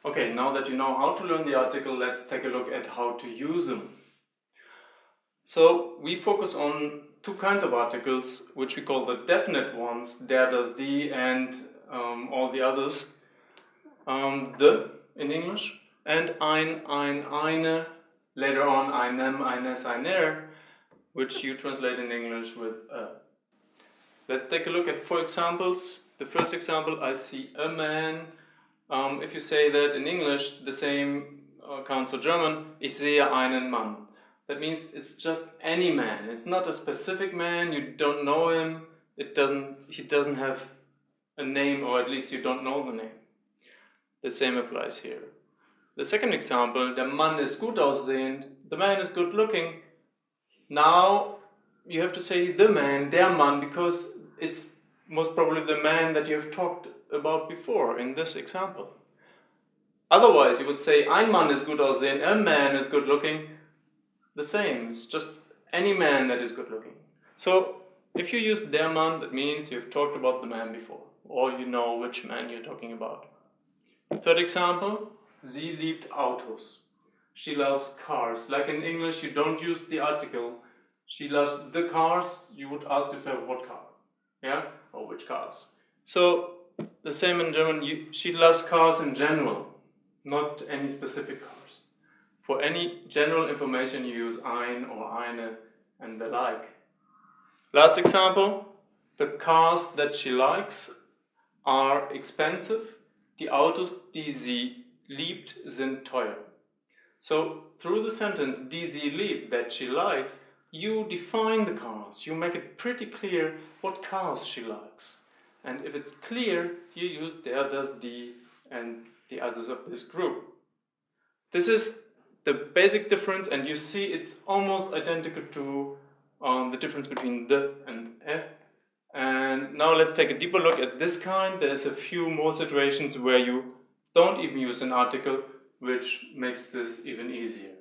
Okay, now that you know how to learn the article, let's take a look at how to use them. So we focus on two kinds of articles, which we call the definite ones, der, das, die, and all the others. The in English, and ein, eine, later on einem, eines, einer, which you translate in English with a. Let's take a look at 4 examples. The first example, I see a man. If you say that in English, the same counts for German. Ich sehe einen Mann. That means it's just any man. It's not a specific man. You don't know him. He doesn't have a name, or at least you don't know the name. The same applies here. The second example, der Mann ist gut aussehend. The man is good looking. Now you have to say the man, der Mann, because it's most probably the man that you have talked about before in this example. Otherwise, you would say ein Mann ist gut aussehend, a man is good looking. The same, it's just any man that is good looking. So if you use der Mann, that means you've talked about the man before, or you know which man you're talking about. Third example, sie liebt Autos. She loves cars. Like in English, you don't use the article. She loves the cars. You would ask yourself, what car? Yeah? Or which cars? So the same in German, she loves cars in general, not any specific cars. For any general information, you use ein or eine and the like. Last example, the cars that she likes are expensive. Die Autos, die sie liebt, sind teuer. So through the sentence, die sie liebt, that she likes, you define the cars. You make it pretty clear what cars she likes. And if it's clear, you use der, das, die, and the others of this group. This is the basic difference, and you see it's almost identical to the difference between the and e. And now let's take a deeper look at this kind. There's a few more situations where you don't even use an article, which makes this even easier.